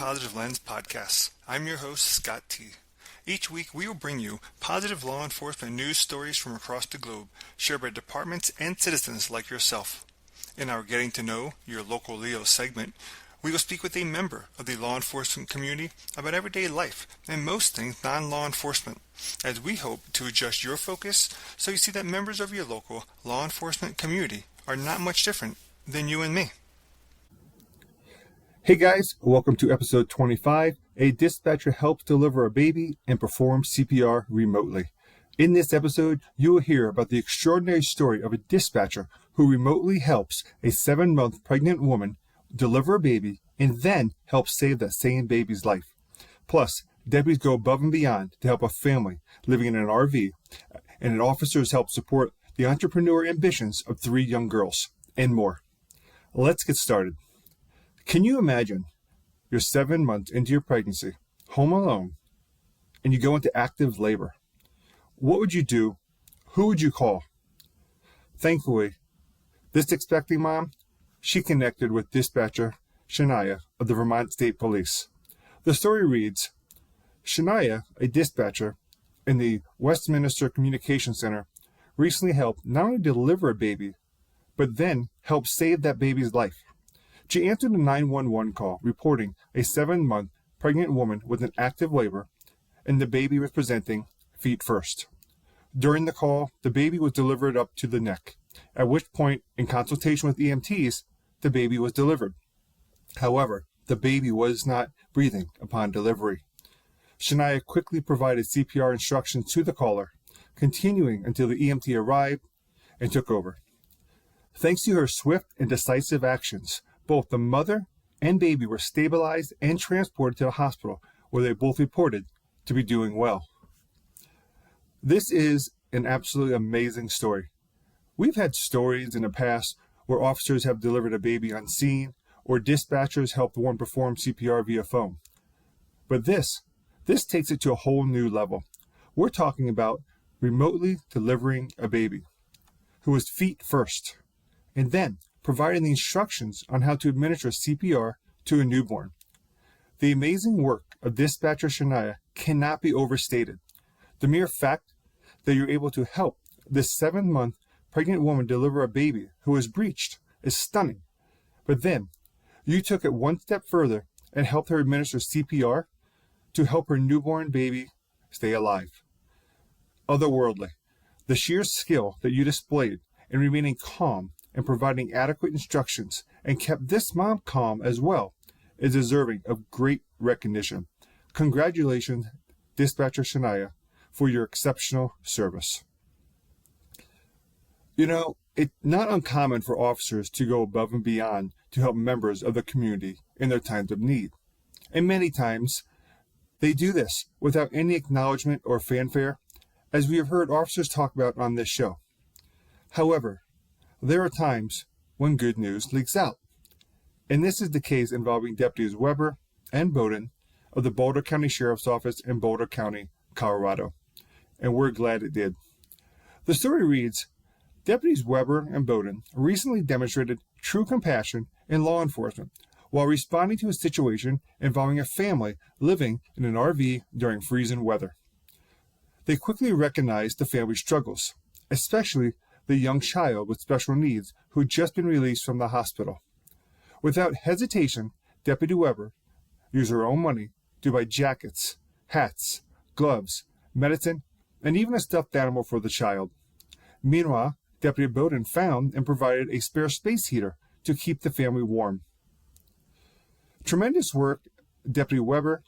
Positive Lens Podcasts. I'm your host, Scott T. Each week, we will bring you positive law enforcement news stories from across the globe, shared by departments and citizens like yourself. In our Getting to Know Your Local Leo segment, we will speak with a member of the law enforcement community about everyday life and most things non-law enforcement, as we hope to adjust your focus so you see that members of your local law enforcement community are not much different than you and me. Hey guys, welcome to episode 25. A dispatcher helps deliver a baby and perform CPR remotely. In this episode, you will hear about the extraordinary story of a dispatcher who remotely helps a 7-month pregnant woman deliver a baby and then helps save that same baby's life. Plus, deputies go above and beyond to help a family living in an RV, and officers help support the entrepreneur ambitions of 3 young girls, and more. Let's get started. Can you imagine you're 7 months into your pregnancy, home alone, and you go into active labor? What would you do? Who would you call? Thankfully, this expecting mom, she connected with dispatcher Shania of the Vermont State Police. The story reads, Shania, a dispatcher in the Westminster Communications Center, recently helped not only deliver a baby, but then help save that baby's life. She answered a 911 call reporting a 7-month pregnant woman with an active labor, and the baby was presenting feet first. During the call, the baby was delivered up to the neck, at which point, in consultation with EMTs, the baby was delivered. However, the baby was not breathing upon delivery. Shania quickly provided CPR instructions to the caller, continuing until the EMT arrived and took over. Thanks to her swift and decisive actions, both the mother and baby were stabilized and transported to the hospital, where they both reported to be doing well. This is an absolutely amazing story. We've had stories in the past where officers have delivered a baby on scene, or dispatchers helped one perform CPR via phone. But this takes it to a whole new level. We're talking about remotely delivering a baby who was feet first, and then providing the instructions on how to administer CPR to a newborn. The amazing work of dispatcher Shania cannot be overstated. The mere fact that you're able to help this 7-month pregnant woman deliver a baby who was breached is stunning. But then, you took it one step further and helped her administer CPR to help her newborn baby stay alive. Otherworldly. The sheer skill that you displayed in remaining calm and providing adequate instructions and kept this mom calm as well is deserving of great recognition. Congratulations, Dispatcher Shania, for your exceptional service. You know, it's not uncommon for officers to go above and beyond to help members of the community in their times of need. And many times, they do this without any acknowledgement or fanfare, as we have heard officers talk about on this show. However, there are times when good news leaks out, and this is the case involving Deputies Weber and Bowden of the Boulder County Sheriff's Office in Boulder County, Colorado, and we're glad it did. The story reads, Deputies Weber and Bowden recently demonstrated true compassion in law enforcement while responding to a situation involving a family living in an RV during freezing weather. They quickly recognized the family's struggles, especially the young child with special needs who had just been released from the hospital. Without hesitation, Deputy Weber used her own money to buy jackets, hats, gloves, medicine, and even a stuffed animal for the child. Meanwhile, Deputy Bowden found and provided a spare space heater to keep the family warm. Tremendous work, Deputy Weber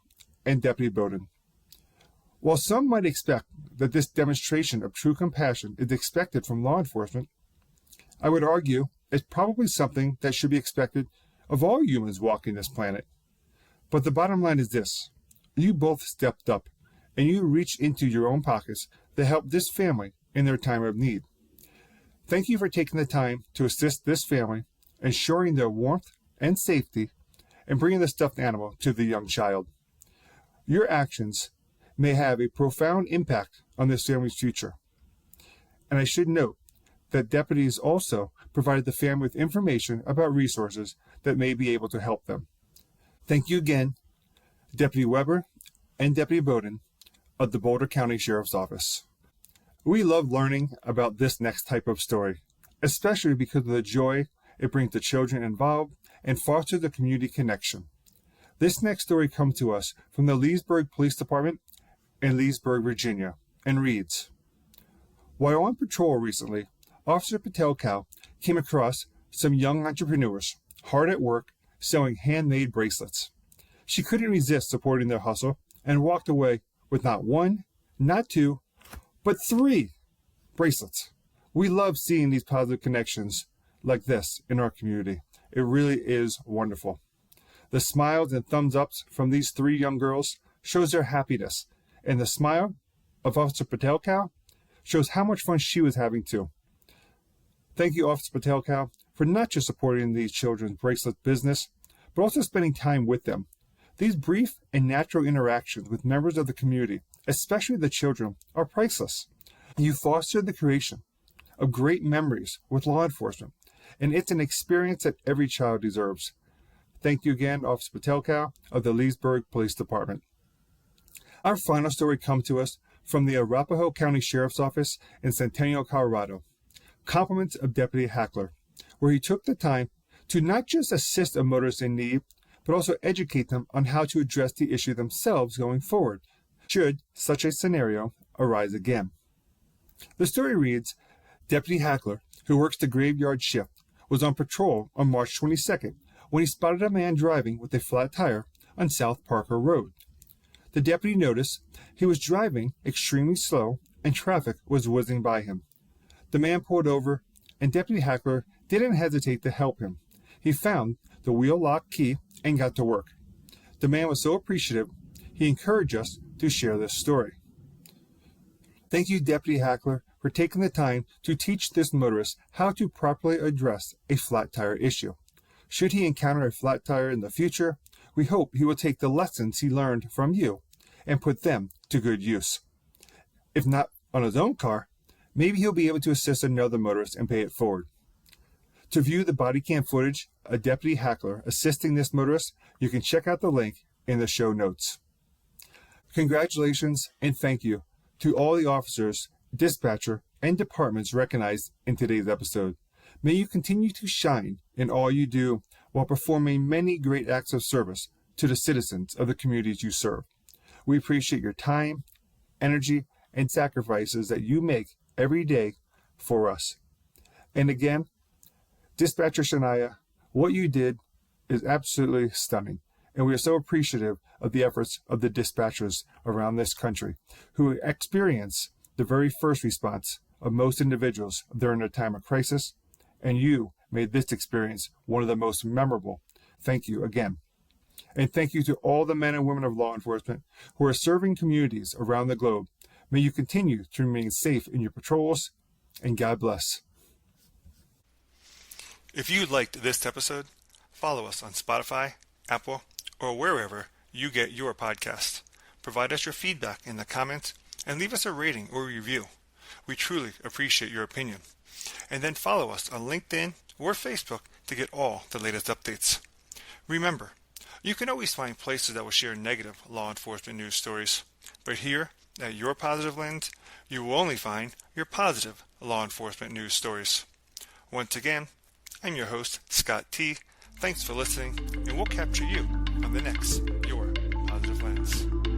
and Deputy Bowden. While some might expect that this demonstration of true compassion is expected from law enforcement, I would argue it's probably something that should be expected of all humans walking this planet. But the bottom line is this: you both stepped up, and you reached into your own pockets to help this family in their time of need. Thank you for taking the time to assist this family, ensuring their warmth and safety, and bringing the stuffed animal to the young child. Your actions may have a profound impact on this family's future. And I should note that deputies also provided the family with information about resources that may be able to help them. Thank you again Deputy Weber and Deputy Bowden of the Boulder County Sheriff's Office. We love learning about this next type of story, especially because of the joy it brings the children involved and fosters the community connection. This next story comes to us from the Leesburg Police Department in Leesburg, Virginia, and reads, while on patrol recently, Officer Patelkow came across some young entrepreneurs hard at work selling handmade bracelets. She couldn't resist supporting their hustle and walked away with not one, not two, but 3 bracelets. We love seeing these positive connections like this in our community. It really is wonderful. The smiles and thumbs ups from these 3 young girls shows their happiness, and the smile of Officer Patelkow shows how much fun she was having too. Thank you, Officer Patelkow, for not just supporting these children's bracelet business, but also spending time with them. These brief and natural interactions with members of the community, especially the children, are priceless. You fostered the creation of great memories with law enforcement, and it's an experience that every child deserves. Thank you again, Officer Patelkow of the Leesburg Police Department. Our final story comes to us from the Arapahoe County Sheriff's Office in Centennial, Colorado. Compliments of Deputy Hackler, where he took the time to not just assist a motorist in need, but also educate them on how to address the issue themselves going forward, should such a scenario arise again. The story reads, Deputy Hackler, who works the graveyard shift, was on patrol on March 22nd when he spotted a man driving with a flat tire on South Parker Road. The deputy noticed he was driving extremely slow and traffic was whizzing by him. The man pulled over, and Deputy Hackler didn't hesitate to help him. He found the wheel lock key and got to work. The man was so appreciative, he encouraged us to share this story. Thank you, Deputy Hackler, for taking the time to teach this motorist how to properly address a flat tire issue. Should he encounter a flat tire in the future, we hope he will take the lessons he learned from you and put them to good use. If not on his own car, maybe he'll be able to assist another motorist and pay it forward. To view the body cam footage of Deputy Hackler assisting this motorist, you can check out the link in the show notes. Congratulations and thank you to all the officers, dispatcher, and departments recognized in today's episode. May you continue to shine in all you do while performing many great acts of service to the citizens of the communities you serve. We appreciate your time, energy, and sacrifices that you make every day for us. And again, Dispatcher Shania, what you did is absolutely stunning, and we are so appreciative of the efforts of the dispatchers around this country who experience the very first response of most individuals during a time of crisis, and you made this experience one of the most memorable. Thank you again. And thank you to all the men and women of law enforcement who are serving communities around the globe. May you continue to remain safe in your patrols, and God bless. If you liked this episode, follow us on Spotify, Apple, or wherever you get your podcast. Provide us your feedback in the comments and leave us a rating or review. We truly appreciate your opinion. And then follow us on LinkedIn or Facebook to get all the latest updates. Remember, you can always find places that will share negative law enforcement news stories, but here at Your Positive Lens, you will only find your positive law enforcement news stories. Once again, I'm your host, Scott T. Thanks for listening, and we'll capture you on the next Your Positive Lens.